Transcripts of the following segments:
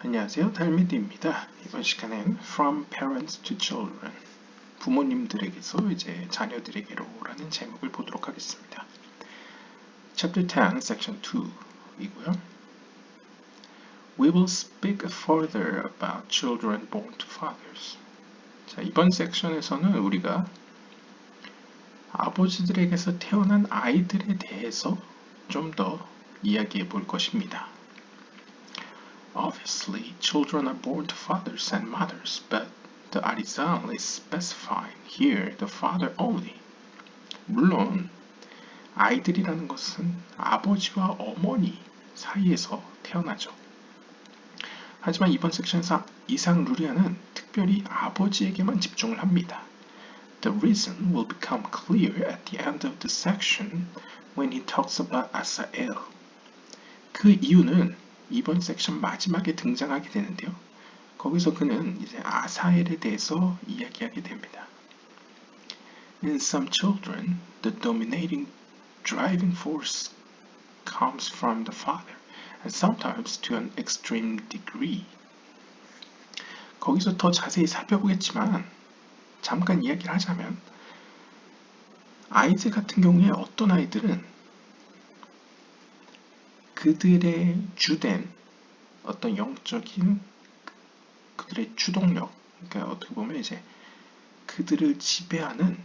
안녕하세요, 달미디입니다. 이번 시간엔 From Parents to Children, 부모님들에게서 이제 자녀들에게로라는 제목을 보도록 하겠습니다. Chapter 10, Section 2이고요. We will speak further about children born to fathers. 자, 이번 섹션에서는 우리가 아버지들에게서 태어난 아이들에 대해서 좀 더 이야기해 볼 것입니다. Obviously, children are born to fathers and mothers, but the artisan is specifying here the father only. 물론 아이들이라는 것은 아버지와 어머니 사이에서 태어나죠. 하지만 이번 섹션에서 이상 루리아는 특별히 아버지에게만 집중을 합니다. The reason will become clear at the end of the section when he talks about Asael. 그 이유는 이번 섹션 마지막에 등장하게 되는데요. 거기서 그는 이제 아사엘에 대해서 이야기하게 됩니다. In some children, the dominating driving force comes from the father, and sometimes to an extreme degree. 거기서 더 자세히 살펴보겠지만 잠깐 이야기를 하자면 아이들 같은 경우에 어떤 아이들은 그들의 주된 어떤 영적인 그들의 주동력, 그러니까 어떻게 보면 이제 그들을 지배하는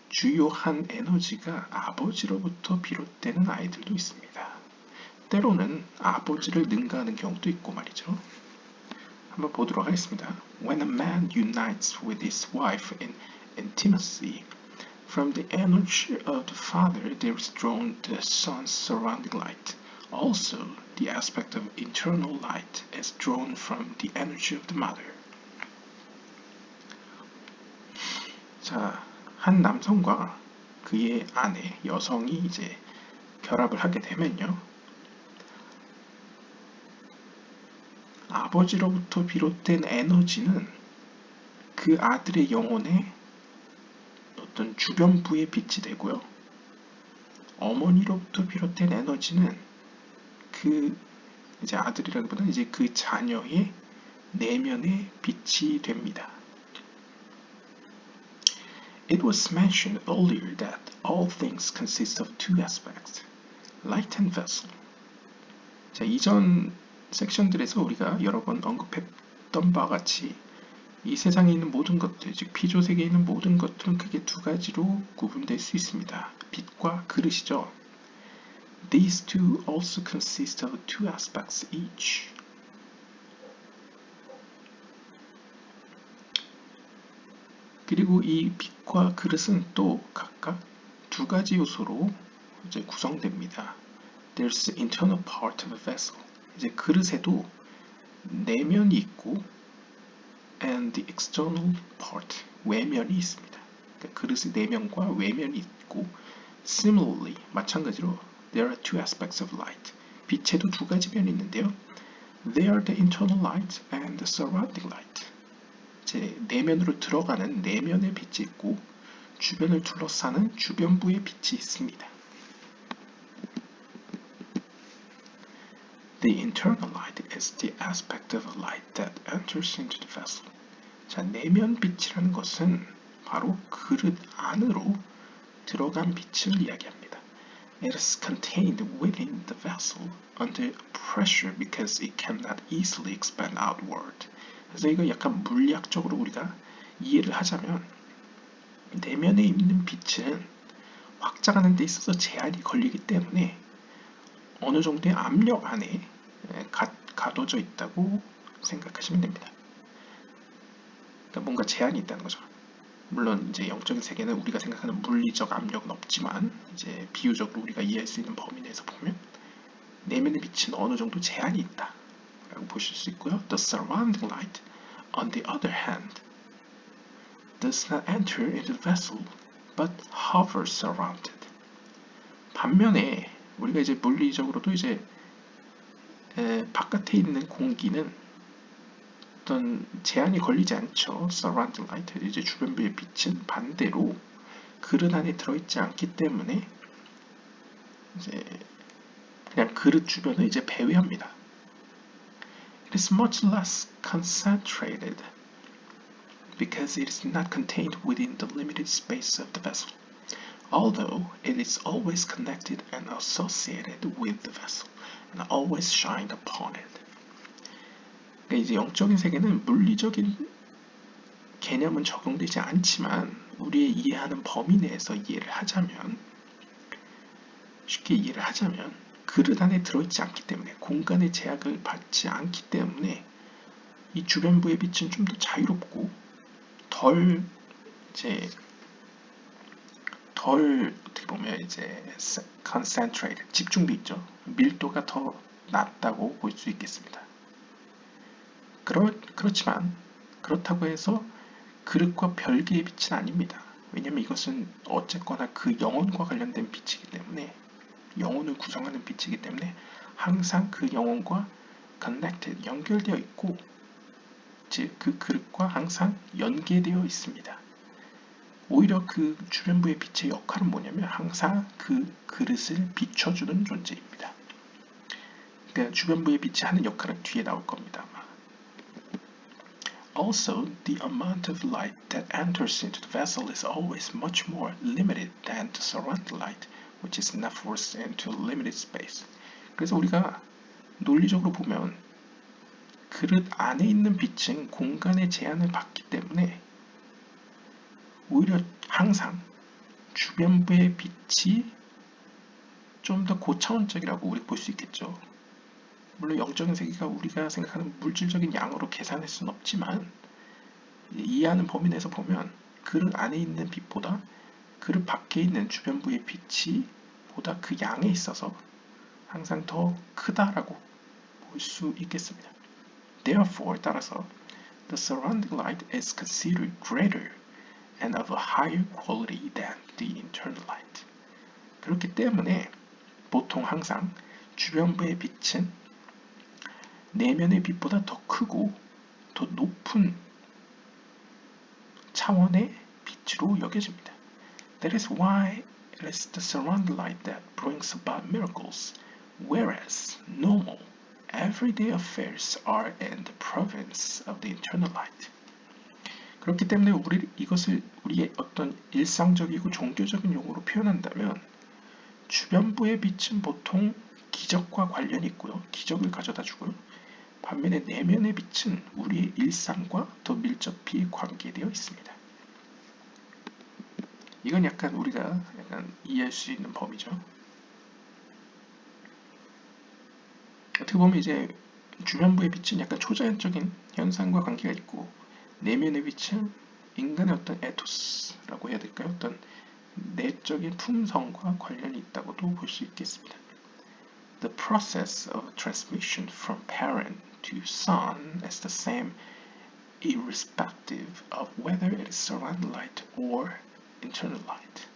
주요한 에너지가 아버지로부터 비롯되는 아이들도 있습니다. 때로는 아버지를 능가하는 경우도 있고 말이죠. 한번 보도록 하겠습니다. When a man unites with his wife in intimacy, from the energy of the father there is drawn the son's surrounding light. Also, the aspect of internal light is drawn from the energy of the mother. 자, 한 남성과 그의 아내, 여성이 이제 결합을 하게 되면요. 아버지로부터 비롯된 에너지는 그 아들의 영혼의 어떤 주변부에 빛이 되고요. 어머니로부터 비롯된 에너지는 그 이제 아들이라기보다는 이제 그 자녀의 내면에 빛이 됩니다. It was mentioned earlier that all things consist of two aspects, light and vessel. 자, 이전 섹션들에서 우리가 여러 번 언급했던 바와 같이 이 세상에 있는 모든 것들, 즉 피조 세계에 있는 모든 것들은 크게 두 가지로 구분될 수 있습니다. 빛과 그릇이죠. These two also consist of two aspects each. 그리고 이 빛과 그릇은 또 각각 두 가지 요소로 이제 구성됩니다. There's the internal part of a vessel. 이제 그릇에도 내면이 있고 and the external part, 외면이 있습니다. 그러니까 그릇의 내면과 외면이 있고 similarly, 마찬가지로 There are two aspects of light. 빛에도 두 가지 면이 있는데요. They are the internal light and the surrounding light. 제 내면으로 들어가는 내면의 빛이 있고 주변을 둘러싸는 주변부의 빛이 있습니다. The internal light is the aspect of light that enters into the vessel. 자, 내면 빛이라는 것은 바로 그릇 안으로 들어간 빛을 이야기합니다. It is contained within the vessel under pressure because it cannot easily expand outward. 그래서 이거 약간 물리학적으로 우리가 이해를 하자면 내면에 있는 빛은 확장하는 데 있어서 제한이 걸리기 때문에 어느 정도의 압력 안에 가둬져 있다고 생각하시면 됩니다. 그러니까 뭔가 제한이 있다는 거죠. 물론 이제 영적인 세계는 우리가 생각하는 물리적 압력은 없지만 이제 비유적으로 우리가 이해할 수 있는 범위 내에서 보면 내면의 빛은 어느 정도 제한이 있다라고 보실 수 있고요. The surrounding light, on the other hand, does not enter into the vessel, but hovers around it. 반면에 우리가 이제 물리적으로도 이제 바깥에 있는 공기는 어떤 제한이 걸리지 않죠. Surrounding light, 이제 주변부의 빛은 반대로 그릇 안에 들어있지 않기 때문에 이제 그냥 그릇 주변을 이제 배회합니다. is much less concentrated because it is not contained within the limited space of the vessel, although it is always connected and associated with the vessel and always shined upon it. 그러니까 이제 영적인 세계는 물리적인 개념은 적용되지 않지만 우리의 이해하는 범위 내에서 쉽게 이해를 하자면 그릇 안에 들어있지 않기 때문에 공간의 제약을 받지 않기 때문에 이 주변부의 빛은 좀 더 자유롭고 덜 어떻게 보면 이제 concentrated 집중돼 있죠. 밀도가 더 낮다고 볼 수 있겠습니다. 그렇지만 그렇다고 해서 그릇과 별개의 빛은 아닙니다. 왜냐하면 이것은 어쨌거나 그 영혼과 관련된 빛이기 때문에 영혼을 구성하는 빛이기 때문에 항상 그 영혼과 connected 연결되어 있고 즉 그 그릇과 항상 연계되어 있습니다. 오히려 그 주변부의 빛의 역할은 뭐냐면 항상 그 그릇을 비춰주는 존재입니다. 그러니까 주변부의 빛이 하는 역할은 뒤에 나올 겁니다. Also, the amount of light that enters into the vessel is always much more limited than the surrounding light, which is not forced into a limited space. 그래서 우리가 논리적으로 보면 그릇 안에 있는 빛은 공간의 제한을 받기 때문에 오히려 항상 주변부의 빛이 좀 더 고차원적이라고 우리 볼 수 있겠죠. 물론 영적인 세계가 우리가 생각하는 물질적인 양으로 계산할 수는 없지만 이해하는 범위 내에서 보면 그릇 안에 있는 빛보다 그릇 밖에 있는 주변부의 빛이 보다 그 양에 있어서 항상 더 크다라고 볼 수 있겠습니다. Therefore, 따라서 the surrounding light is considered greater and of a higher quality than the internal light. 그렇기 때문에 보통 항상 주변부의 빛은 내면의 빛보다 더 크고 더 높은 차원의 빛으로 여겨집니다. That is why it is the surrounding light that brings about miracles, whereas normal, everyday affairs are in the province of the internal light. 그렇기 때문에 이것을 우리의 어떤 일상적이고 종교적인 용어로 표현한다면 주변부의 빛은 보통 기적과 관련이 있고요. 기적을 가져다 주고요. 반면에 내면의 빛은 우리의 일상과 더 밀접히 관계되어 있습니다. 이건 약간 우리가 이해할 수 있는 범위죠. 어떻게 보면 이제 주변부의 빛은 약간 초자연적인 현상과 관계가 있고 내면의 빛은 인간의 어떤 에토스라고 해야 될까요? 어떤 내적인 품성과 관련이 있다고도 볼 수 있겠습니다. The process of transmission from parent to son is the same irrespective of whether it is surrounding light or internal light.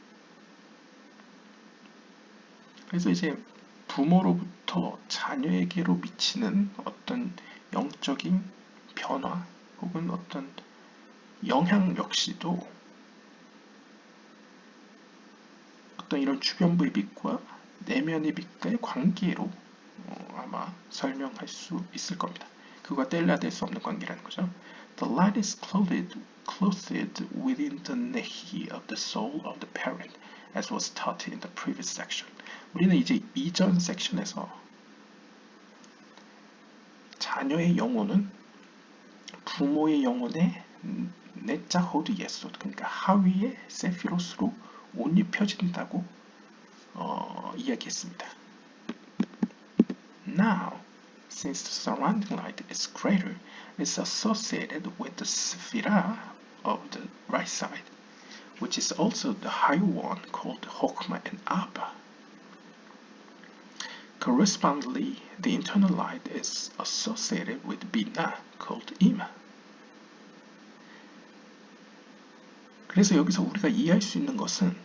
그래서 이제 부모로부터 자녀에게로 미치는 어떤 영적인 변화 혹은 어떤 영향 역시도 어떤 이런 주변부의 빛과 내면의 빛과의 관계로 아마 설명할 수 있을 겁니다. 그거와 뗄래야 수 없는 관계라는 거죠. The light is clothed within the nehi of the soul of the parent, as was taught in the previous section. 우리는 이제 이전 섹션에서 자녀의 영혼은 부모의 영혼의 네자 호드 예소, 그러니까 하위의 세피로스로 옷 입혀진다고 이야기했습니다. Now, since the surrounding light is greater, it is associated with the sephira of the right side, which is also the higher one called Chokmah and Abba. Correspondingly, the internal light is associated with Binah, called Ima. 그래서 여기서 우리가 이해할 수 있는 것은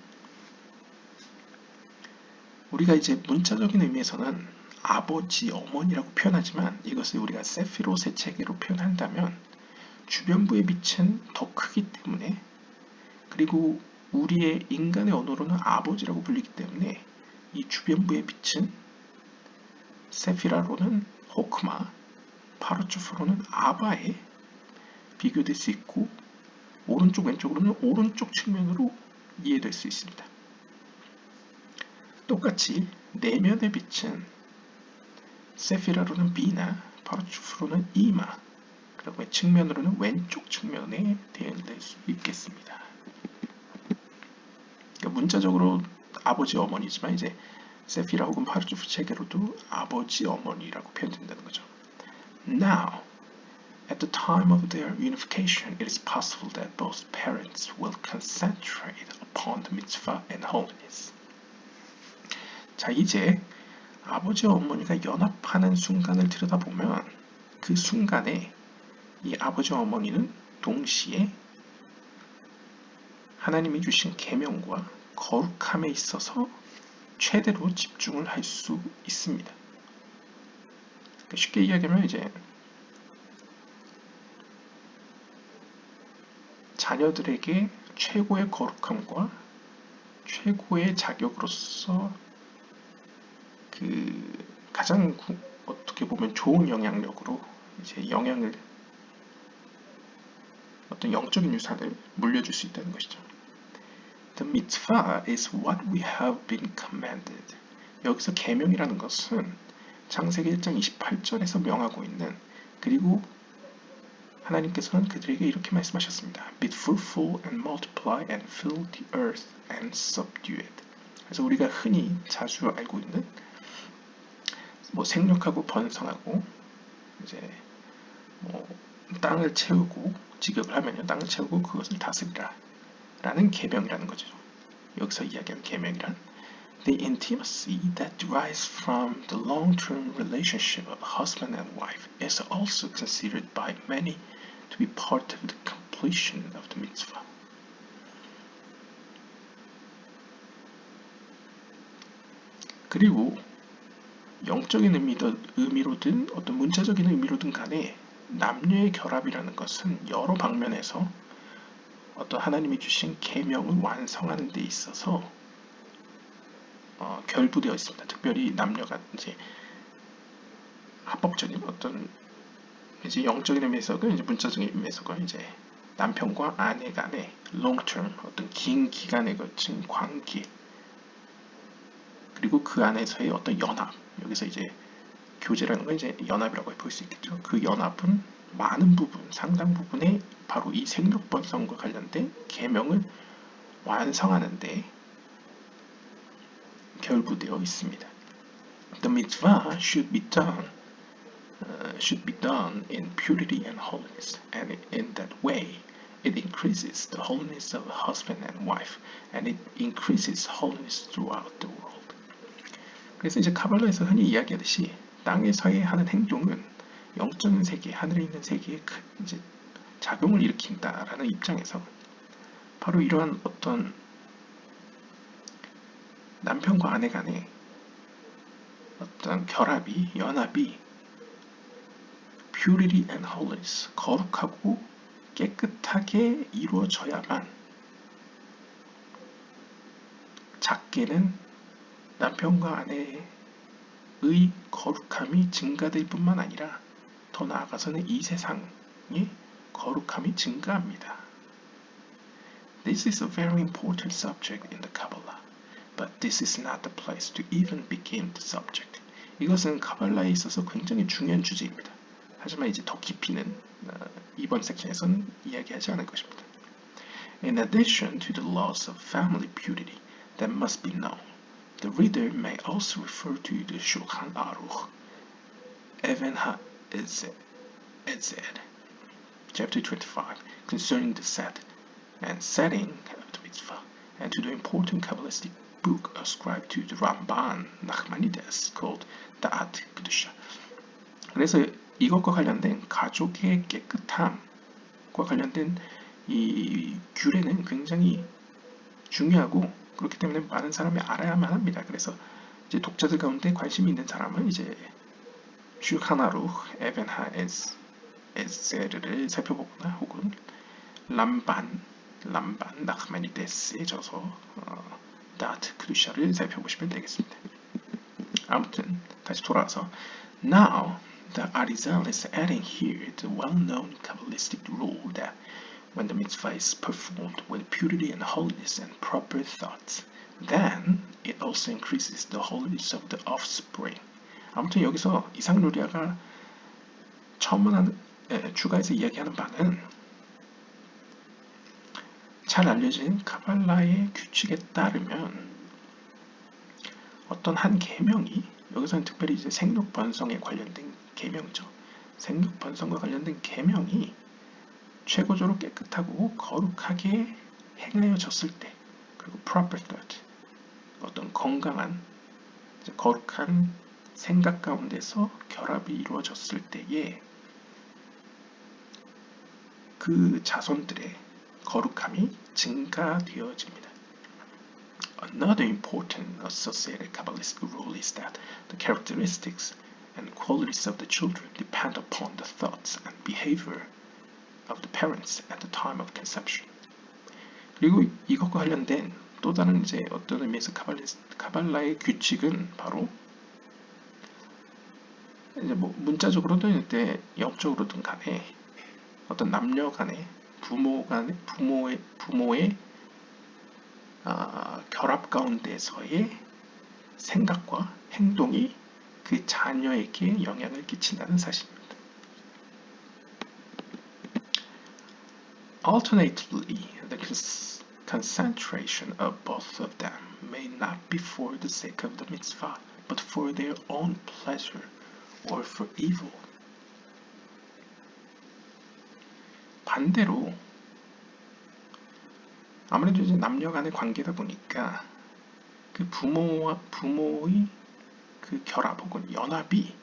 우리가 이제 문자적인 의미에서는 아버지, 어머니라고 표현하지만 이것을 우리가 세피롯의 체계로 표현한다면 주변부의 빛은 더 크기 때문에 그리고 우리의 인간의 언어로는 아버지라고 불리기 때문에 이 주변부의 빛은 세피라로는 호크마, 바로 파르츠프로는 아바에 비교될 수 있고 오른쪽 왼쪽으로는 오른쪽 측면으로 이해될 수 있습니다. 똑같이 내면의 빛은 세피라로는 B나 파르츠프로는 E마, 그리고 측면으로는 왼쪽 측면에 대응될 수 있겠습니다. 그러니까 문자적으로 아버지 어머니지만 이제 세피라 혹은 파르츠프 체계로도 아버지 어머니라고 표현된다는 거죠. Now, at the time of their unification, it is possible that both parents will concentrate upon the mitzvah and holiness. 자, 이제 아버지와 어머니가 연합하는 순간을 들여다보면 그 순간에 이 아버지와 어머니는 동시에 하나님이 주신 계명과 거룩함에 있어서 최대로 집중을 할 수 있습니다. 쉽게 이야기하면 이제 자녀들에게 최고의 거룩함과 최고의 자격으로서 그 가장 어떻게 보면 좋은 영향력으로 이제 영향을 어떤 영적인 유산을 물려줄 수 있다는 것이죠. The mitzvah is what we have been commanded. 여기서 계명이라는 것은 창세기 1장 28절에서 명하고 있는, 그리고 하나님께서는 그들에게 이렇게 말씀하셨습니다. Be fruitful and multiply and fill the earth and subdue it. 그래서 우리가 흔히 자주 알고 있는 생육하고 번성하고 이제 땅을 채우고 직역을 하면요, 땅을 채우고 그것을 다스리라 라는 계명이라는 거죠. 여기서 이야기하는 계명이란 The intimacy that derives from the long-term relationship of husband and wife is also considered by many to be part of the completion of the mitzvah. 그리고 영적인 의미로든 어떤 문자적인 의미로든 간에 남녀의 결합이라는 것은 여러 방면에서 어떤 하나님이 주신 계명을 완성하는 데 있어서 결부되어 있습니다. 특별히 남녀가 이제 합법적인 어떤 이제 영적인 의미에서건 이제 문자적인 의미에서건 이제 남편과 아내 간의 long-term 어떤 긴 기간에 걸친 관계, 그리고 그 안에서의 어떤 연합, 여기서 이제 교제라는 건 이제 연합이라고 볼 수 있겠죠. 그 연합은 많은 부분, 상당 부분에 바로 이 생육번성과 관련된 계명을 완성하는데 결부되어 있습니다. The mitzvah should be done in purity and holiness, and in that way it increases the holiness of husband and wife, and it increases holiness throughout the world. 그래서 이제 카발라에서 흔히 이야기하듯이 땅에서의 하는 행동은 영적인 세계, 하늘에 있는 세계에 이제 작용을 일으킨다라는 입장에서 바로 이러한 어떤 남편과 아내 간의 어떤 결합이, 연합이 purity and holiness, 거룩하고 깨끗하게 이루어져야만 작게는 남편과 아내의 거룩함이 증가될 뿐만 아니라 더 나아가서는 이 세상의 거룩함이 증가합니다. This is a very important subject in the Kabbalah, but this is not the place to even begin the subject. 이것은 카발라에 있어서 굉장히 중요한 주제입니다. 하지만 이제 더 깊이는 이번 섹션에서는 이야기하지 않을 것입니다. In addition to the laws of family purity that must be known, the reader may also refer to the Shulchan Aruch, Even HaEzed, chapter 25, concerning the set and setting of the mitzvah, and to the important Kabbalistic book ascribed to the Ramban Nachmanides called Da'at Kedusha. 그래서 이것과 관련된 가족의 깨끗함과 관련된 이 규례는 굉장히 중요하고 그렇기 때문에 많은 사람이 알아야만 합니다. 그래서 이제 독자들 가운데 관심이 있는 사람은 이제 슈카나루 에벤 하에스를 살펴보거나 혹은 람반 나흐마니데스에 져서 다트 크루샤를 살펴보시면 되겠습니다. 아무튼 다시 돌아와서 Now The Arizal is adding here the well-known Kabbalistic rule that when the mitzvah is performed with purity and holiness and proper thoughts, then it also increases the holiness of the offspring. 아무튼 여기서 이삭누리아가 추가해서 이야기하는 바는 잘 알려진 카발라의 규칙에 따르면 어떤 한 계명이, 여기서는 특별히 이제 생육번성에 관련된 계명이죠. 생육번성과 관련된 계명이 최고적으로 깨끗하고 거룩하게 행하여졌을 때, 그리고 proper thought, 어떤 건강한 거룩한 생각 가운데서 결합이 이루어졌을 때에 그 자손들의 거룩함이 증가되어집니다. Another important associated Kabbalistic rule is that the characteristics and qualities of the children depend upon the thoughts and behavior of the parents at the time of conception. 그리고 이것과 관련된 또 다른 이제 어떤 의미에서 카발라의 규칙은 바로 이제 뭐 문자적으로든 이때 영적으로든 간에 어떤 남녀 간에 부모의 결합 가운데서의 생각과 행동이 그 자녀에게 영향을 끼친다는 사실입니다. Alternatively, the concentration of both of them may not be for the sake of the mitzvah, but for their own pleasure or for evil. 반대로 아무래도 이제 남녀 간의 관계다 보니까 그 부모의 그 결합 혹은 연합이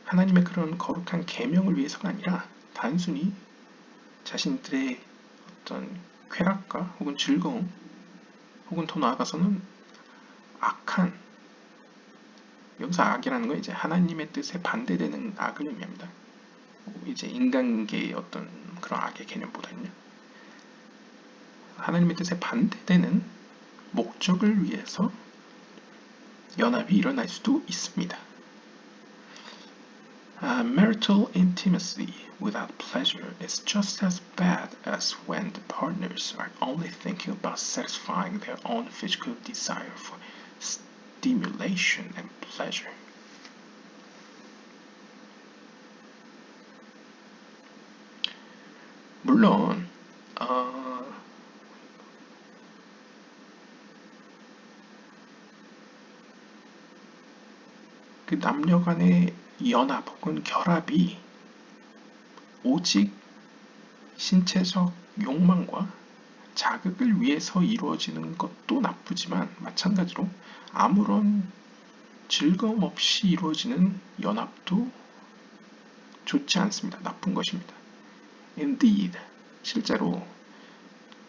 하나님의 그런 거룩한 계명을 위해서가 아니라 단순히 자신들의 어떤 쾌락과 혹은 즐거움 혹은 더 나아가서는 악한, 여기서 악이라는 건 이제 하나님의 뜻에 반대되는 악을 의미합니다. 이제 인간계의 어떤 그런 악의 개념보다는요. 하나님의 뜻에 반대되는 목적을 위해서 연합이 일어날 수도 있습니다. Marital intimacy without pleasure is just as bad as when the partners are only thinking about satisfying their own physical desire for stimulation and pleasure. 물론 그 남녀 간의 연합 혹은 결합이 오직 신체적 욕망과 자극을 위해서 이루어지는 것도 나쁘지만 마찬가지로 아무런 즐거움 없이 이루어지는 연합도 좋지 않습니다. 나쁜 것입니다. Indeed, 실제로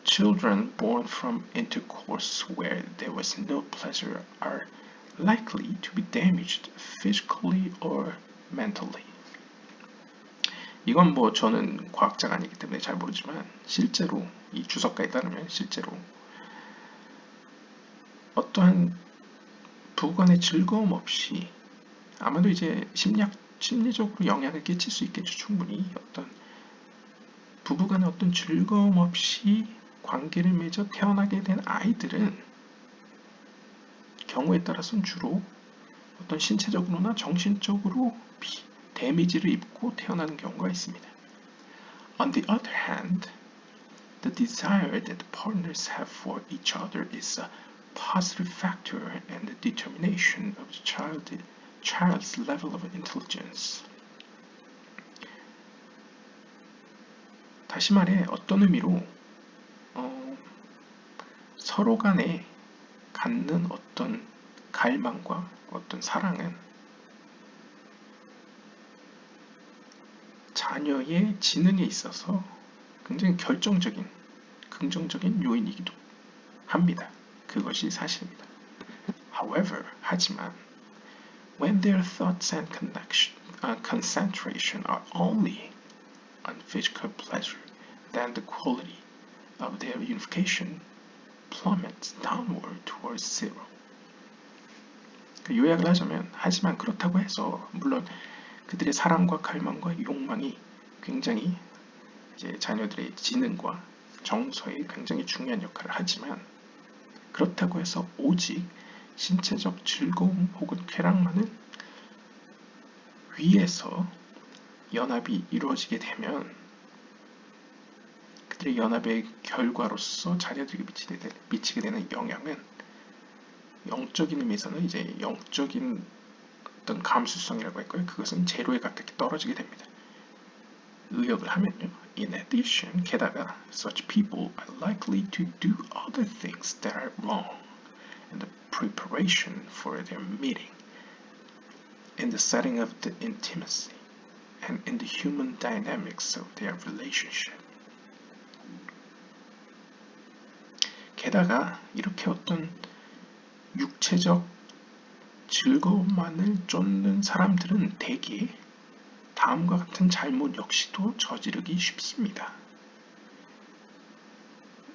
children born from intercourse where there was no pleasure are likely to be damaged physically or mentally. 이건 뭐 저는 과학자가 아니기 때문에 잘 모르지만 실제로 이 주석가에 따르면 실제로 어떠한 부부간의 즐거움 없이 아마도 이제 심리적으로 영향을 끼칠 수 있겠죠. 충분히 어떤 부부간의 어떤 즐거움 없이 관계를 맺어 태어나게 된 아이들은 경우에 따라서는 주로 어떤 신체적으로나 정신적으로 데미지를 입고 태어나는 경우가 있습니다. On the other hand, the desire that the partners have for each other is a positive factor in the determination of the child's level of intelligence. 다시 말해 어떤 의미로 서로 간에 갖는 어떤 갈망과 어떤 사랑은 자녀의 지능에 있어서 굉장히 결정적인 긍정적인 요인이기도 합니다. 그것이 사실입니다. However, 하지만 when their thoughts and concentration are only on physical pleasure, then the quality of their unification plummets downward towards zero. 요약을 하자면, 하지만 그렇다고 해서 물론 그들의 사랑과 갈망과 욕망이 굉장히 이제 자녀들의 지능과 정서에 굉장히 중요한 역할을 하지만, 그렇다고 해서 오직 신체적 즐거움 혹은 쾌락만을 위해서 연합이 이루어지게 되면 그들의 연합의 결과로서 자녀들에게 미치게 되는 영향은 영적인 의미에서는 이제 영적인 어떤 감수성이라고 할까요? 그것은 제로에 가깝게 떨어지게 됩니다. 의역을 하면요. In addition, 게다가 such people are likely to do other things that are wrong in the preparation for their meeting, in the setting of the intimacy, and in the human dynamics of their relationship. 게다가 이렇게 어떤 육체적 즐거움만을 쫓는 사람들은 대개 다음과 같은 잘못 역시도 저지르기 쉽습니다.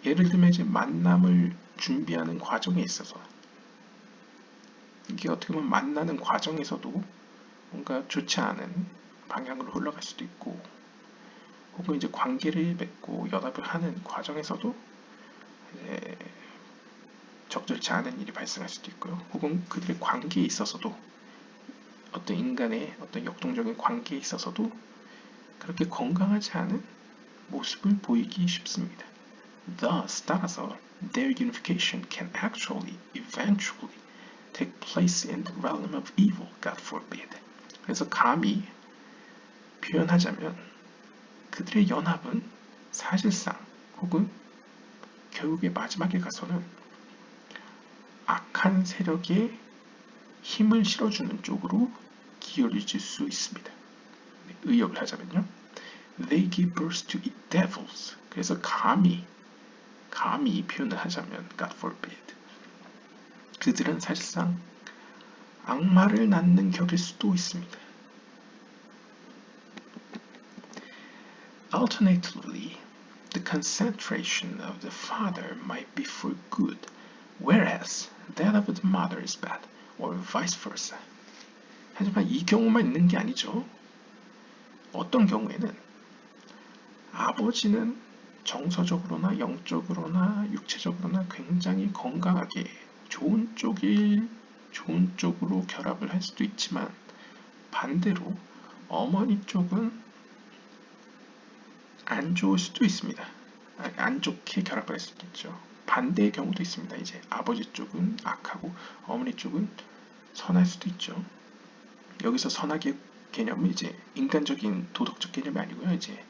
예를 들면 이제 만남을 준비하는 과정에 있어서 이게 어떻게 보면 만나는 과정에서도 뭔가 좋지 않은 방향으로 흘러갈 수도 있고, 혹은 이제 관계를 맺고 연합을 하는 과정에서도 이제 적절치 않은 일이 발생할 수도 있고요. 혹은 그들의 관계에 있어서도 어떤 인간의 어떤 역동적인 관계에 있어서도 그렇게 건강하지 않은 모습을 보이기 쉽습니다. Thus, 따라서 their unification can actually, eventually take place in the realm of evil, God forbid. 그래서 감히 표현하자면 그들의 연합은 사실상 혹은 결국에 마지막에 가서는 악한 세력에 힘을 실어주는 쪽으로 기울어질 수 있습니다. 의역을 하자면요. They give birth to devils. 그래서 감히 표현을 하자면 God forbid. 그들은 사실상 악마를 낳는 격일 수도 있습니다. Alternatively, the concentration of the father might be for good, whereas that of the mother is bad, or vice versa. 하지만 이 경우만 있는 게 아니죠. 어떤 경우에는 아버지는 정서적으로나 영적으로나 육체적으로나 굉장히 건강하게 좋은 쪽으로 결합을 할 수도 있지만, 반대로 어머니 쪽은 안 좋을 수도 있습니다. 안 좋게 결합을 할 수도 있죠. 반대의 경우도 있습니다. 이제 아버지 쪽은 악하고 어머니 쪽은 선할 수도 있죠. 여기서 선악의 개념은 이제 인간적인 도덕적 개념이 아니고요. 이제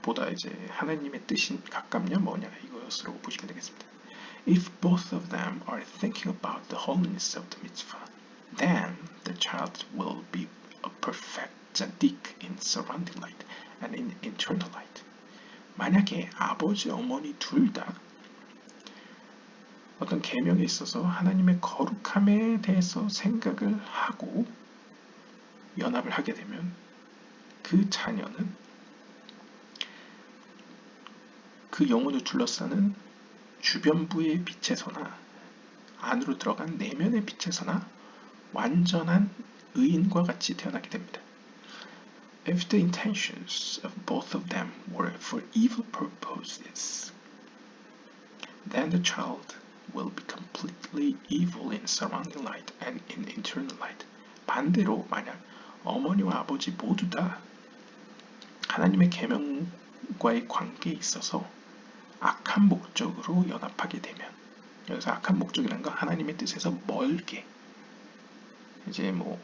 보다 이제 하나님의 뜻인 가깝냐 뭐냐 이것으로 보시면 되겠습니다. If both of them are thinking about the holiness of the mitzvah, then the child will be a perfect tzaddik in surrounding light and in internal light. 만약에 아버지, 어머니 둘 다 어떤 계명에 있어서 하나님의 거룩함에 대해서 생각을 하고 연합을 하게 되면 그 자녀는 그 영혼을 둘러싸는 주변부의 빛에서나 안으로 들어간 내면의 빛에서나 완전한 의인과 같이 태어나게 됩니다. If the intentions of both of them were for evil purposes, then the child will be completely evil in surrounding light and in internal light. 반대로 만약 어머니와 아버지 모두 다 하나님의 계명과의 관계에 있어서 악한 목적으로 연합하게 되면, 여기서 악한 목적이라는 건 하나님의 뜻에서 멀게, 이제 뭐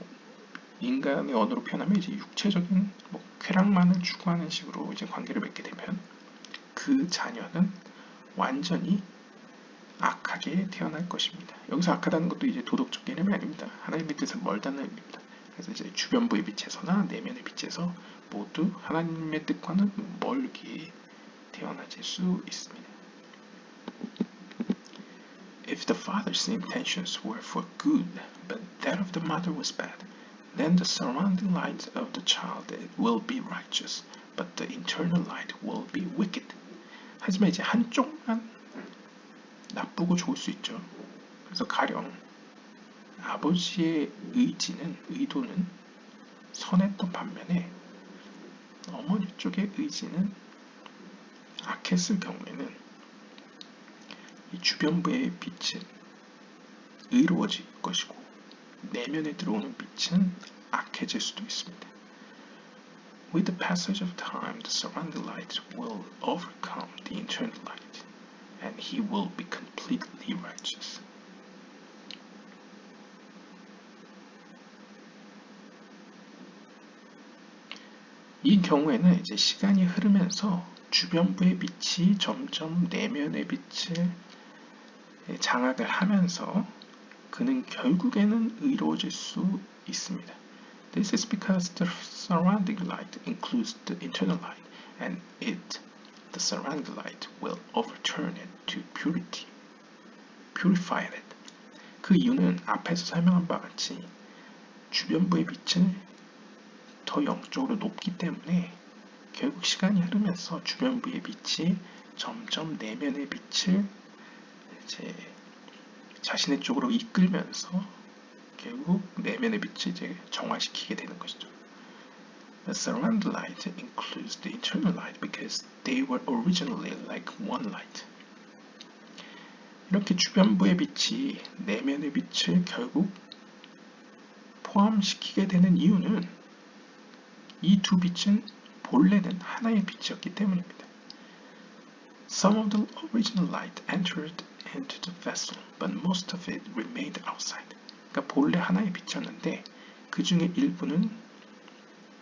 인간의 언어로 표현하면 이제 육체적인 쾌락만을 추구하는 식으로 이제 관계를 맺게 되면 그 자녀는 완전히 악하게 태어날 것입니다. 여기서 악하다는 것도 이제 도덕적 개념이 아닙니다. 하나님의 뜻은 멀다는 의미입니다. 그래서 이제 주변부의 빛에서나 내면의 빛에서 모두 하나님의 뜻과는 멀게 태어나질 수 있습니다. If the father's intentions were for good, but that of the mother was bad, then the surrounding light of the child will be righteous, but the internal light will be wicked. 하지만 이제 한쪽만 나쁘고 좋을 수 있죠. 그래서 가령 아버지의 의도는 선했던 반면에 어머니 쪽의 의지는 악했을 경우에는 이 주변부의 빛은 의로워질 것이고 내면에 들어오는 빛은 악해질 수도 있습니다. With the passage of time, the surrounding light will overcome the internal light, and he will be completely righteous. 이 경우에는 이제 시간이 흐르면서 주변부의 빛이 점점 내면의 빛을 장악을 하면서 그는 결국에는 의로워질 수 있습니다. This is because the surrounding light includes the internal light, and the surrounding light, will overturn it to purity, purify it. 그 이유는 앞에서 설명한 바와 같이 주변부의 빛을 더 영적으로 높기 때문에 결국 시간이 흐르면서 주변부의 빛이 점점 내면의 빛을 이제 자신의 쪽으로 이끌면서 결국 내면의 빛을 이제 정화시키게 되는 것이죠. The surrounding light includes the internal light because they were originally like one light. 이렇게 주변부의 빛이 내면의 빛을 결국 포함시키게 되는 이유는 이 두 빛은 본래는 하나의 빛이었기 때문입니다. Some of the original light entered into the vessel, but most of it remained outside. 그러니까 본래 하나의 빛이었는데 그 중에 일부는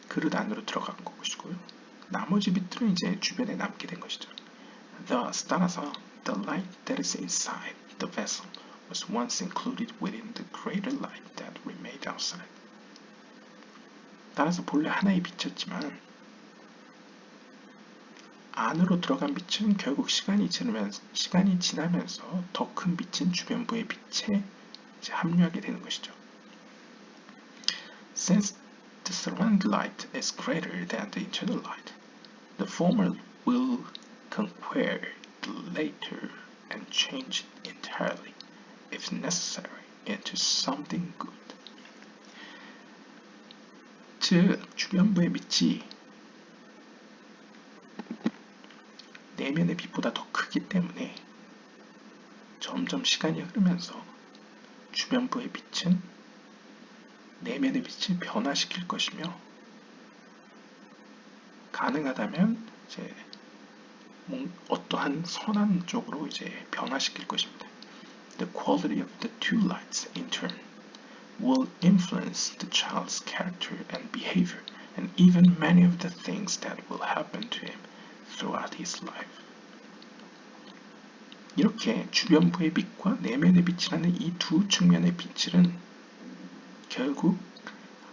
그릇 안으로 들어간 것이고요. 나머지 빛들은 이제 주변에 남게 된 것이죠. Thus, 따라서 the light that is inside the vessel was once included within the greater light that remained outside. 따라서 본래 하나의 빛이었지만 안으로 들어간 빛은 결국 시간이 지나면서 더 큰 빛인 주변부의 빛에 합류하게 되는 것이죠. Since the surrounding light is greater than the internal light, the former will conquer the later and change it entirely, if necessary, into something good. 즉, 주변부의 빛이 내면의 빛보다 더 크기 때문에 점점 시간이 흐르면서 주변부의 빛은 내면의 빛을 변화시킬 것이며 가능하다면 이제 어떠한 선한 쪽으로 이제 변화시킬 것입니다. The quality of the two lights in turn will influence the child's character and behavior, and even many of the things that will happen to him throughout his life. 이렇게 주변부의 빛과 내면의 빛이라는 이 두 측면의 빛은 결국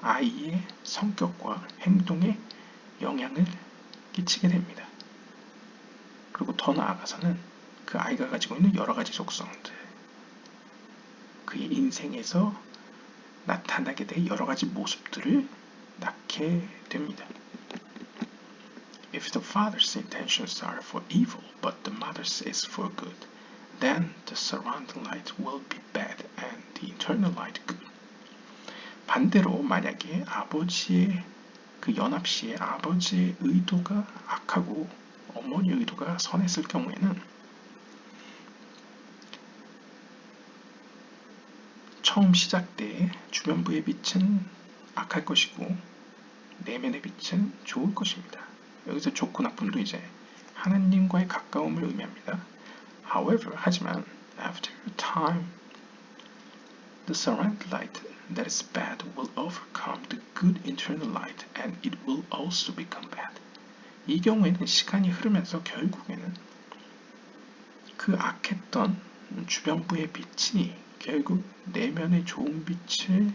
아이의 성격과 행동에 영향을 끼치게 됩니다. 그리고 더 나아가서는 그 아이가 가지고 있는 여러 가지 속성들, 그의 인생에서 나타나게 될 여러 가지 모습들을 낳게 됩니다. If the father's intentions are for evil, but the mother's is for good, then the surrounding light will be bad and the internal light good. 반대로 만약에 아버지의 그 연합 시에 아버지의 의도가 악하고 어머니의 의도가 선했을 경우에는 처음 시작 때 주변부의 빛은 악할 것이고 내면의 빛은 좋을 것입니다. 여기서 좋고 나쁨도 이제 하나님과의 가까움을 의미합니다. However, 하지만 after time, the surrounding light that is bad will overcome the good internal light, and it will also become bad. 이 경우에는 시간이 흐르면서 결국에는 그 악했던 주변부의 빛이 결국 내면의 좋은 빛을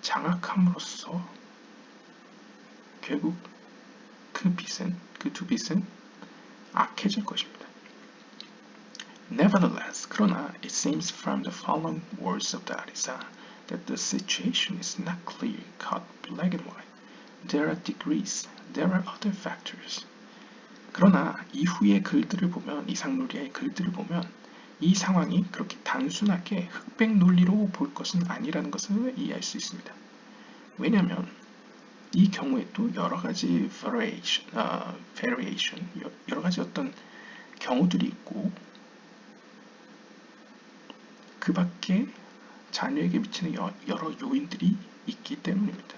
장악함으로써 결국 그 두 빛은 악해질 것입니다. Nevertheless, 그러나 it seems from the following words of the Arisa that the situation is not clear-cut black and white. There are degrees, there are other factors. 그러나 이후의 글들을 보면, 이상누리아의 글들을 보면 이 상황이 그렇게 단순하게 흑백 논리로 볼 것은 아니라는 것을 이해할 수 있습니다. 왜냐하면 이 경우에도 여러 가지 variation, 여러 가지 어떤 경우들이 있고 그 밖에 자녀에게 미치는 여러 요인들이 있기 때문입니다.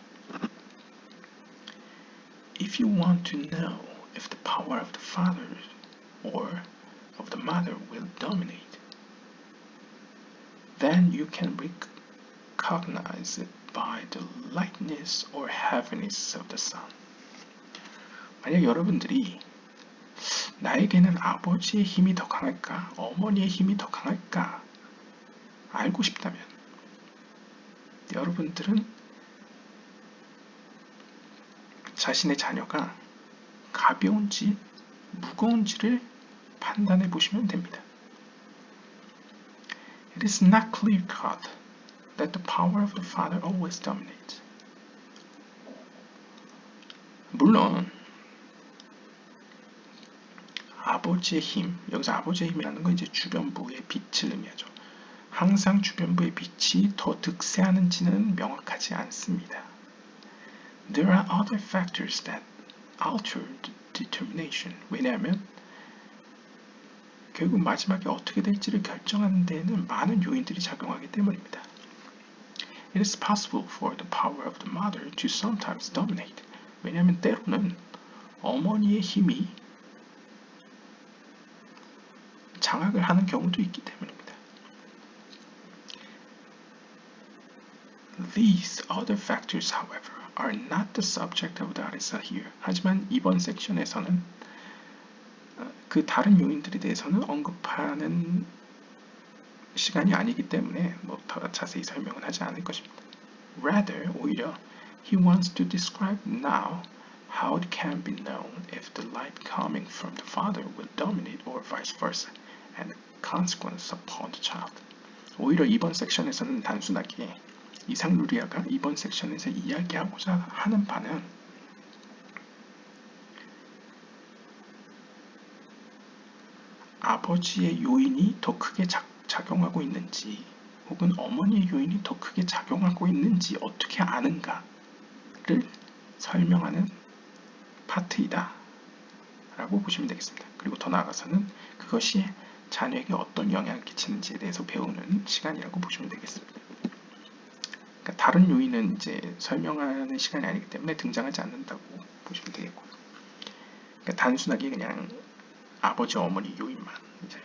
If you want to know if the power of the father or of the mother will dominate, then you can recognize it by the lightness or heaviness of the sun. 만약 여러분들이 나에게는 아버지의 힘이 더 강할까, 어머니의 힘이 더 강할까 알고 싶다면 여러분들은 자신의 자녀가 가벼운지 무거운지를 판단해 보시면 됩니다. It is not clear-cut that the power of the father always dominates. 물론 아버지의 힘, 여기서 아버지의 힘이라는 건 이제 주변부의 빛을 의미하죠. 항상 주변부의 빛이 더 득세하는지는 명확하지 않습니다. There are other factors that alter the determination. 왜냐하면 결국 마지막에 어떻게 될지를 결정하는 데에는 많은 요인들이 작용하기 때문입니다. It is possible for the power of the mother to sometimes dominate. 왜냐하면 때로는 어머니의 힘이 장악을 하는 경우도 있기 때문입니다. These other factors, however, are not the subject of the article here. 하지만 이번 섹션에서는 그 다른 요인들에 대해서는 언급하는 시간이 아니기 때문에 더 자세히 설명은 하지 않을 것입니다. Rather, 오히려 he wants to describe now how it can be known if the light coming from the father will dominate or vice versa, and the consequence upon the child. 오히려 이번 섹션에서는 단순하게 이상 루리아가 이번 섹션에서 이야기하고자 하는 바는 아버지의 요인이 더 크게 작용하고 있는지 혹은 어머니의 요인이 더 크게 작용하고 있는지 어떻게 아는가를 설명하는 파트이다 라고 보시면 되겠습니다. 그리고 더 나아가서는 그것이 자녀에게 어떤 영향을 끼치는지에 대해서 배우는 시간이라고 보시면 되겠습니다. 그러니까 다른 요인은 이제 설명하는 시간이 아니기 때문에 등장하지 않는다고 보시면 되겠고요. 그러니까 단순하게 그냥 아버지, 어머니 요인만 이제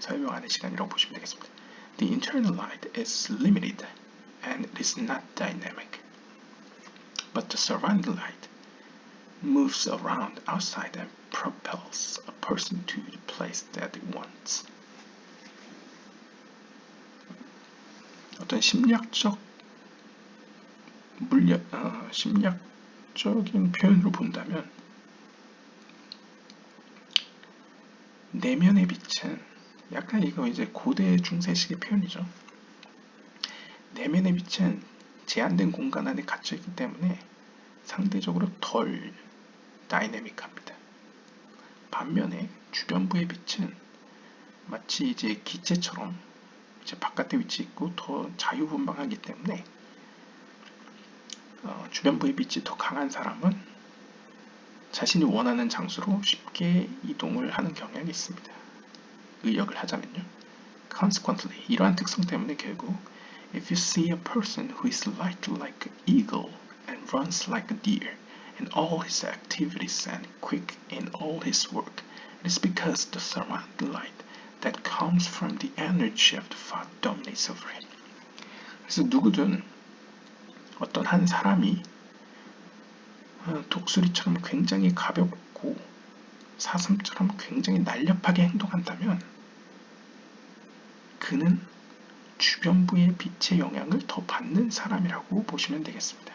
설명하는 시간이라고 보시면 되겠습니다. The internal light is limited and it is not dynamic, but the surrounding light moves around outside and propels a person to the place that it wants. 어떤 심리학적인 표현으로 본다면 내면의 빛은 약간 이거 이제 고대 중세식의 표현이죠. 내면의 빛은 제한된 공간 안에 갇혀 있기 때문에 상대적으로 덜 다이내믹합니다. 반면에 주변부의 빛은 마치 이제 기체처럼 이제 바깥에 위치해 있고 더 자유분방하기 때문에 주변부의 빛이 더 강한 사람은 자신이 원하는 장소로 쉽게 이동을 하는 경향이 있습니다. 의역을 하자면요. Consequently, 이러한 특성 때문에 결국 if you see a person who is light like an eagle and runs like a deer in all his activities and quick in all his work, it is because the surrounding light that comes from the energy of the Father dominates over him. 그래서 누구든 어떤 한 사람이 독수리처럼 굉장히 가볍고 사슴처럼 굉장히 날렵하게 행동한다면 그는 주변부의 빛의 영향을 더 받는 사람이라고 보시면 되겠습니다.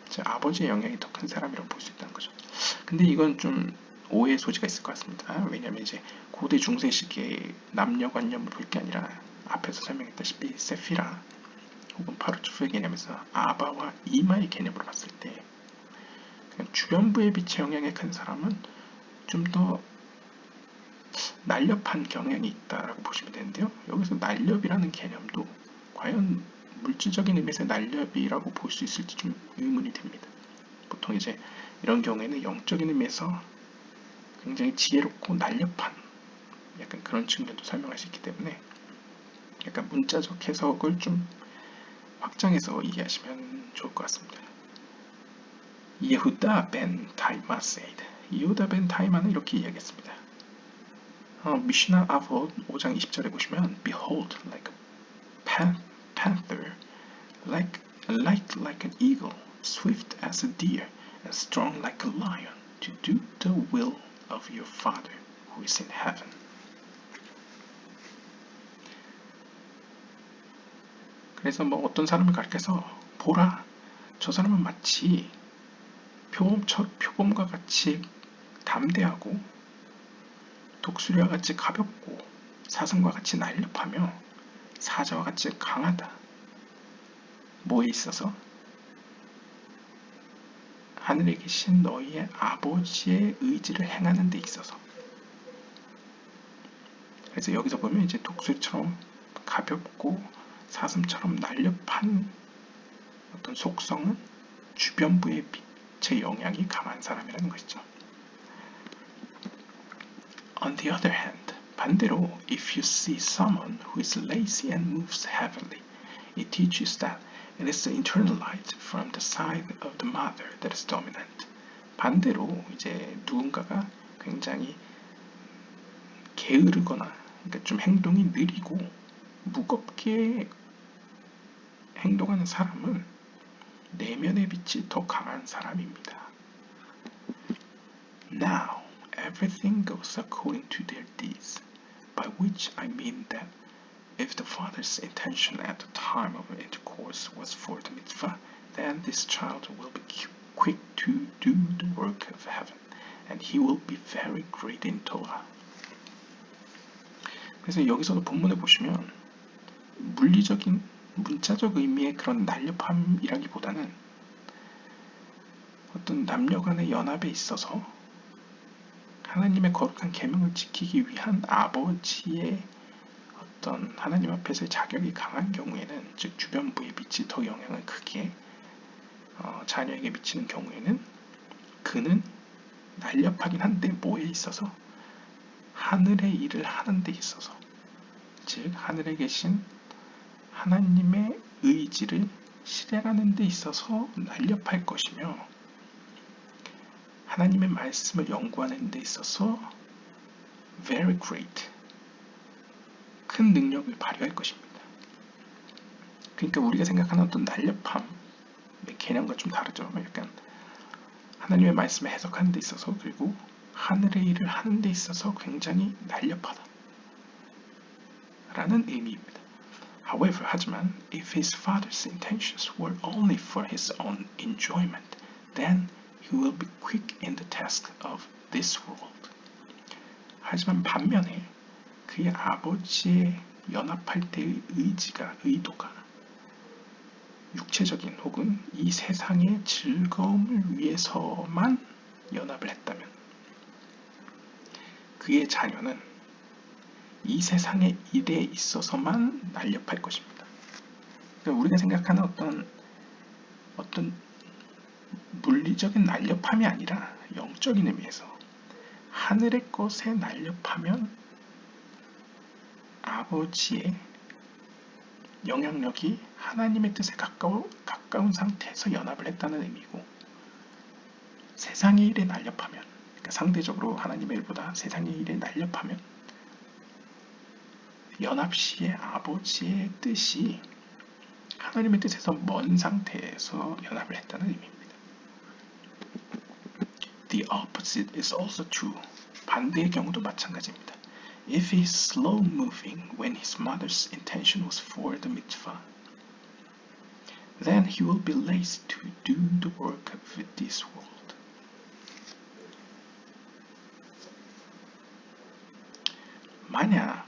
즉 아버지의 영향이 더 큰 사람이라고 볼 수 있다는 거죠. 근데 이건 좀 오해의 소지가 있을 것 같습니다. 왜냐하면 이제 고대 중세식의 남녀관념을 볼 게 아니라 앞에서 설명했다시피 세피라 혹은 파르투프의 개념에서 아바와 이마의 개념으로 봤을 때 주변부의 빛의 영향이 큰 사람은 좀 더 날렵한 경향이 있다라고 보시면 되는데요. 여기서 날렵이라는 개념도 과연 물질적인 의미에서 날렵이라고 볼 수 있을지 좀 의문이 됩니다. 보통 이제 이런 경우에는 영적인 의미에서 굉장히 지혜롭고 날렵한 약간 그런 측면도 설명할 수 있기 때문에 약간 문자적 해석을 좀 확장해서 이해하시면 좋을 것 같습니다. 예후다 벤 타이마 said. 예후다 벤 타이마는 이렇게 이야기했습니다. 미시나 아봇 5장 20절에 보시면 Behold, like a panther, light like an eagle, swift as a deer, and strong like a lion, to do the will of your Father who is in heaven. 그래서 뭐 어떤 사람을 가리켜서 보라, 저 사람은 마치 표범과 같이 담대하고 독수리와 같이 가볍고 사슴과 같이 날렵하며 사자와 같이 강하다. 뭐에 있어서? 하늘에 계신 너희의 아버지의 의지를 행하는 데 있어서. 그래서 여기서 보면 이제 독수리처럼 가볍고 사슴처럼 날렵한 어떤 속성은 주변부의 빛의 영향이 강한 사람이라는 것이죠. On the other hand, 반대로, if you see someone who is lazy and moves heavily, it teaches that it is the internal light from the side of the mother that is dominant. 반대로 이제 누군가가 굉장히 게으르거나 그러니까 좀 행동이 느리고 무겁게 행동하는 사람은 내면의 빛이 더 강한 사람입니다. Now, everything goes according to their deeds, by which I mean that if the father's intention at the time of intercourse was for the mitzvah, then this child will be quick to do the work of heaven, and he will be very great in Torah. 그래서 여기서도 본문에 보시면 물리적인 문자적 의미의 그런 날렵함이라기보다는 어떤 남녀 간의 연합에 있어서 하나님의 거룩한 계명을 지키기 위한 아버지의 어떤 하나님 앞에서의 자격이 강한 경우에는, 즉 주변부의 빛이 더 영향을 크게 자녀에게 미치는 경우에는 그는 날렵하긴 한데 뭐에 있어서? 하늘의 일을 하는 데 있어서, 즉 하늘에 계신 하나님의 의지를 실행하는 데 있어서 날렵할 것이며, 하나님의 말씀을 연구하는 데 있어서 very great, 큰 능력을 발휘할 것입니다. 그러니까 우리가 생각하는 어떤 날렵함의 개념과 좀 다르죠. 약간 하나님의 말씀을 해석하는 데 있어서, 그리고 하늘의 일을 하는 데 있어서 굉장히 날렵하다 라는 의미입니다. However, 하지만 if his father's intentions were only for his own enjoyment, then he will be quick in the task of this world. 하지만 반면에 그의 아버지의 연합할 때의 의도가 육체적인 혹은 이 세상의 즐거움을 위해서만 연합을 했다면 그의 자녀는 이 세상의 일에 있어서만 날렵할 것입니다. 그러니까 우리가 생각하는 어떤 물리적인 날렵함이 아니라 영적인 의미에서 하늘의 것에 날렵하면 아버지의 영향력이 하나님의 뜻에 가까운 상태에서 연합을 했다는 의미고, 세상의 일에 날렵하면, 그러니까 상대적으로 하나님의 일보다 세상의 일에 날렵하면 연합 시에 아버지의 뜻이 하나님의 뜻에서 먼 상태에서 연합을 했다는 의미입니다. The opposite is also true. 반대의 경우도 마찬가지입니다. If he is slow moving when his mother's intention was for the mitzvah, then he will be lazy to do the work of this world. 만약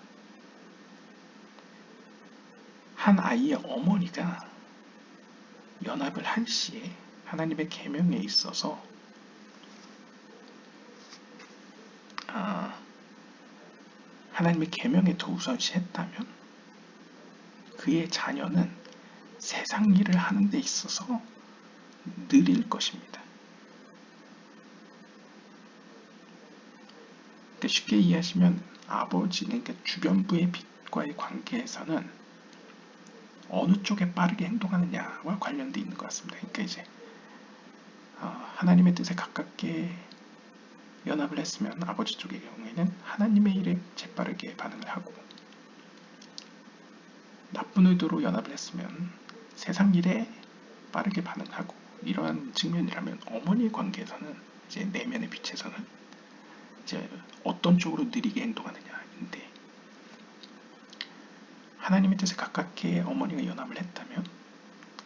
한 아이의 어머니가 연합을 할 시에 하나님의 계명에 있어서 하나님의 계명에 더 우선시했다면 그의 자녀는 세상 일을 하는 데 있어서 느릴 것입니다. 그러니까 쉽게 이해하시면 아버지는, 그러니까 주변부의 빛과의 관계에서는 어느 쪽에 빠르게 행동하느냐와 관련되어 있는 것 같습니다. 그러니까 이제 하나님의 뜻에 가깝게 연합을 했으면 아버지 쪽의 경우에는 하나님의 일에 재빠르게 반응을 하고, 나쁜 의도로 연합을 했으면 세상 일에 빠르게 반응하고, 이러한 측면이라면 어머니의 관계에서는, 이제 내면의 빛에서는 이제 어떤 쪽으로 느리게 행동하느냐인데, 하나님의 뜻에 가깝게 어머니가 연합을 했다면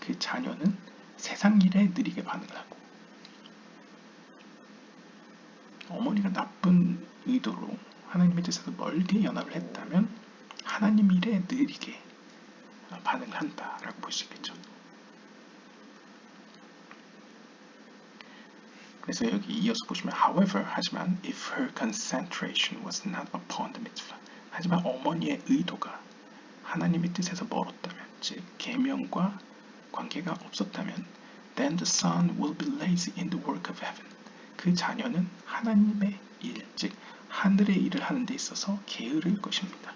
그 자녀는 세상 일에 느리게 반응을 하고, 어머니가 나쁜 의도로 하나님의 뜻에서 멀게 연합을 했다면 하나님 일에 느리게 반응을 한다라고 볼 수 있겠죠. 그래서 여기 이어서 보시면 however, 하지만 if her concentration was not upon the mitzvah, 하지만 어머니의 의도가 하나님의 뜻에서 멀었다면, 즉 계명과 관계가 없었다면, then the son will be lazy in the work of heaven, 그 자녀는 하나님의 일, 즉 하늘의 일을 하는 데 있어서 게으를 것입니다.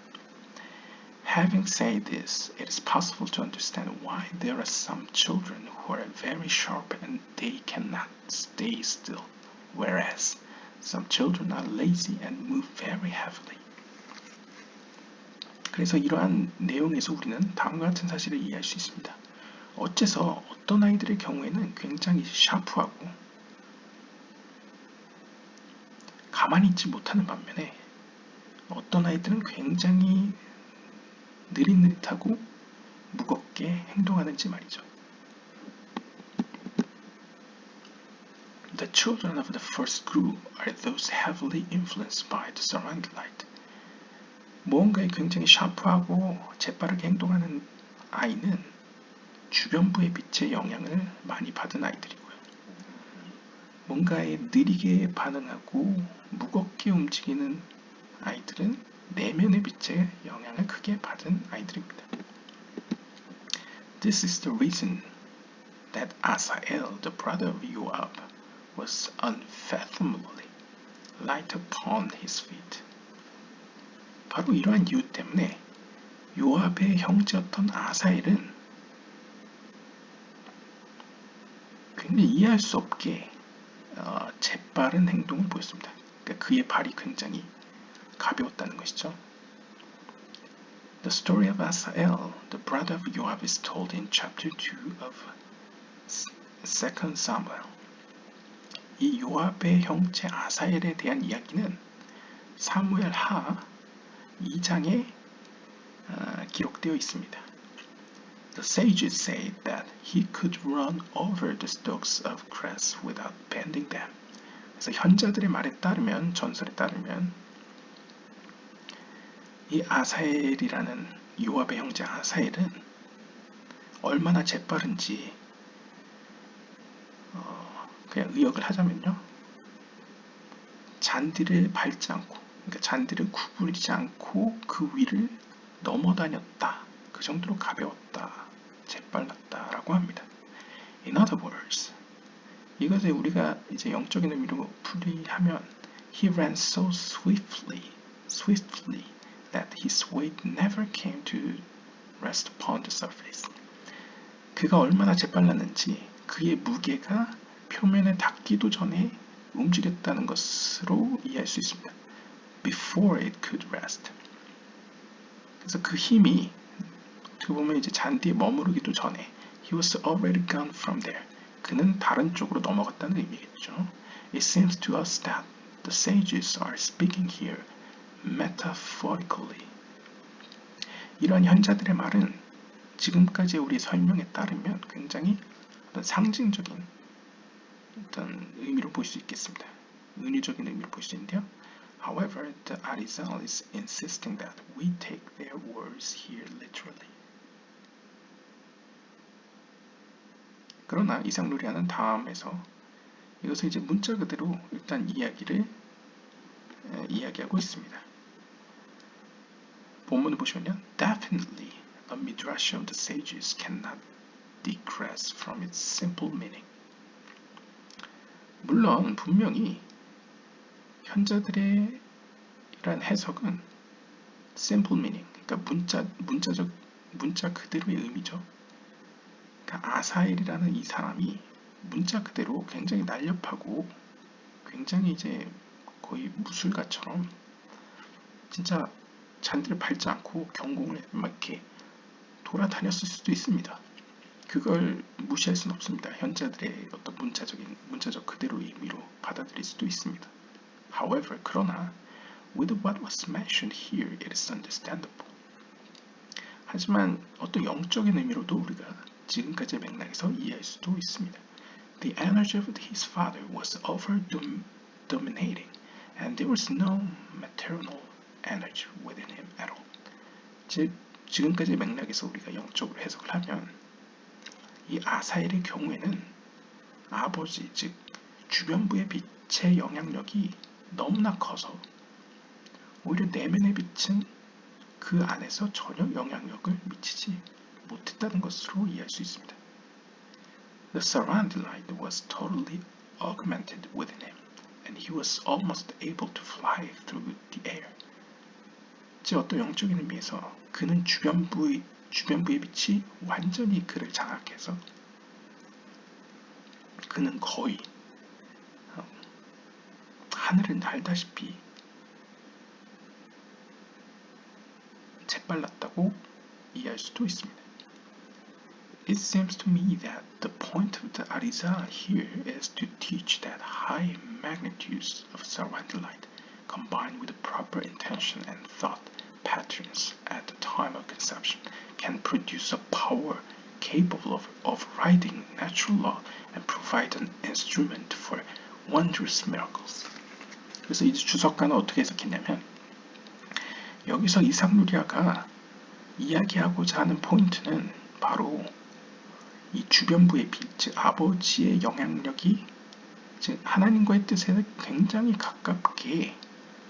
Having said this, it is possible to understand why there are some children who are very sharp and they cannot stay still, whereas some children are lazy and move very heavily. 그래서 이러한 내용에서 우리는 다음과 같은 사실을 이해할 수 있습니다. 어째서 어떤 아이들의 경우에는 굉장히 샤프하고 가만히 있지 못하는 반면에 어떤 아이들은 굉장히 느릿느릿하고 무겁게 행동하는지 말이죠. The children of the first group are those heavily influenced by the surrounding light. 무언가에 굉장히 샤프하고 재빠르게 행동하는 아이는 주변부의 빛의 영향을 많이 받은 아이들이고요. 뭔가에 느리게 반응하고 무겁게 움직이는 아이들은 내면의 빛의 영향을 크게 받은 아이들입니다. This is the reason that Asael, the brother of Joab, was unfathomably light upon his feet. 바로 이러한 이유 때문에 요압의 형제였던 아사엘은 굉장히 이해할 수 없게 재빠른 행동을 보였습니다. 그러니까 그의 발이 굉장히 가벼웠다는 것이죠. The story of Asael, the brother of Joab, is told in chapter 2 of 2 Samuel. 이 요압의 형제 아사엘에 대한 이야기는 사무엘 하 2장에 기록되어 있습니다. The sages say that he could run over the stalks of grass without bending them. 그래서 현자들의 말에 따르면, 전설에 따르면 이 아사엘이라는 요압의 형제 아사엘은 얼마나 재빠른지 그냥 의역을 하자면요, 잔디를 밟지 않고, 그러니까 잔디를 구부리지 않고 그 위를 넘어다녔다. 그 정도로 가벼웠다, 재빨랐다라고 합니다. In other words, 이것을 우리가 이제 영적인 의미로 풀이하면 he ran so swiftly that his weight never came to rest upon the surface. 그가 얼마나 재빨랐는지 그의 무게가 표면에 닿기도 전에 움직였다는 것으로 이해할 수 있습니다. Before it could rest. 그래서 그 힘이 그 보면 이제 잔디에 머무르기도 전에 he was already gone from there. 그는 다른 쪽으로 넘어갔다는 의미겠죠. It seems to us that the sages are speaking here metaphorically. 이러한 현자들의 말은 지금까지 우리 설명에 따르면 굉장히 어떤 상징적인 어떤 의미로 볼 수 있겠습니다. 은유적인 의미로 볼 수 있는데요. However, the Arizal is insisting that we take their words here literally. 그러나 이상루리아는 다음에서 이것을 이제 문자 그대로 일단 이야기하고 있습니다. 본문을 보시면요. Definitely, a midrash of the sages cannot digress from its simple meaning. 물론 분명히 현자들의 이란 해석은 simple meaning, 그러니까 문자 그대로의 의미죠. 그러니까 아사엘이라는 이 사람이 문자 그대로 굉장히 날렵하고 굉장히 이제 거의 무술가처럼 진짜 잔디를 밟지 않고 경공을 막 이렇게 돌아다녔을 수도 있습니다. 그걸 무시할 수는 없습니다. 현자들의 어떤 문자적 그대로의 의미로 받아들일 수도 있습니다. However, 그러나 with what was mentioned here, it is understandable. 하지만 어떤 영적인 의미로도 우리가 지금까지의 맥락에서 이해할 수도 있습니다. The energy of his father was over-dominating, and there was no maternal energy within him at all. 즉, 지금까지의 맥락에서 우리가 영적으로 해석을 하면 이 아사엘의 경우에는 아버지, 즉 주변부의 빛의 영향력이 너무나 커서 오히려 내면의 빛은 그 안에서 전혀 영향력을 미치지 못했다는 것으로 이해할 수 있습니다. The surrounding light was totally augmented within him, and he was almost able to fly through the air. 즉 어떤 영적인 의미에서 그는 주변부의 빛이 완전히 그를 장악해서 그는 거의 하늘을 날다시피 재빨랐다고 이해할 수도 있습니다. It seems to me that the point of the Arizal here is to teach that high magnitudes of surrounding light, combined with the proper intention and thought patterns at the time of conception, can produce a power capable of overriding natural law and provide an instrument for wondrous miracles. 그래서 이 주석가는 어떻게 해석했냐면 여기서 이삭누리아가 이야기하고자 하는 포인트는 바로 이 주변부의 빛, 즉 아버지의 영향력이 즉 하나님과의 뜻에 굉장히 가깝게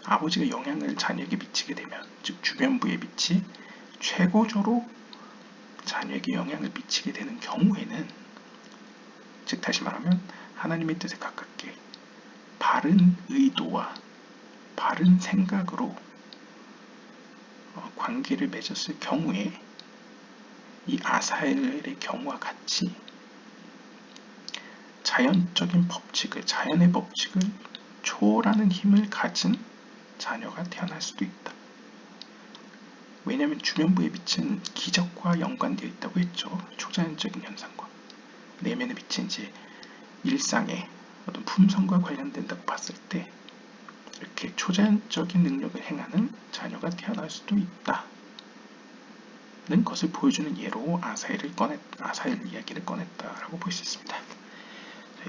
아버지가 영향을 자녀에게 미치게 되면, 즉 주변부의 빛이 최고조로 자녀에게 영향을 미치게 되는 경우에는, 즉 다시 말하면 하나님의 뜻에 가깝게 바른 의도와 바른 생각으로 관계를 맺었을 경우에 이 아사엘의 경우와 같이 자연의 법칙을 초월하는 힘을 가진 자녀가 태어날 수도 있다. 왜냐하면 주변부의 빛은 기적과 연관되어 있다고 했죠. 초자연적인 현상과. 내면의 빛은 이제 일상의 어떤 품성과 관련된다고 봤을 때 이렇게 초자연적인 능력을 행하는 자녀가 태어날 수도 있다. 는 것을 보여주는 예로 아사엘 이야기를 꺼냈다라고 볼 수 있습니다.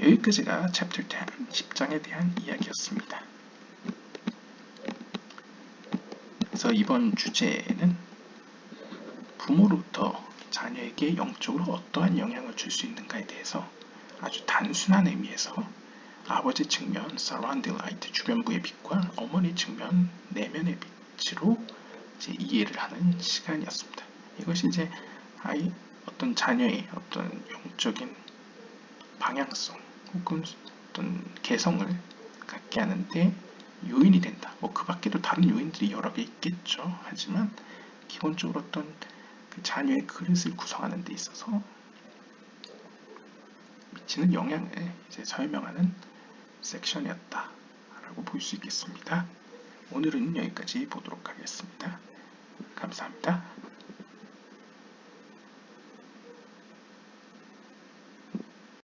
여기까지가 챕터 10, 10장에 대한 이야기였습니다. 그래서 이번 주제는 부모로부터 자녀에게 영적으로 어떠한 영향을 줄 수 있는가에 대해서 아주 단순한 의미에서 아버지 측면 surrounding light 주변부의 빛과 어머니 측면 내면의 빛으로 이제 이해를 하는 시간이었습니다. 이것이 이제 어떤 자녀의 어떤 영적인 방향성 혹은 어떤 개성을 갖게 하는데 요인이 된다. 그 밖에도 다른 요인들이 여러 개 있겠죠. 하지만 기본적으로 어떤 그 자녀의 그릇을 구성하는 데 있어서 미치는 영향을 이제 설명하는 섹션이었다라고 볼 수 있겠습니다. 오늘은 여기까지 보도록 하겠습니다. 감사합니다.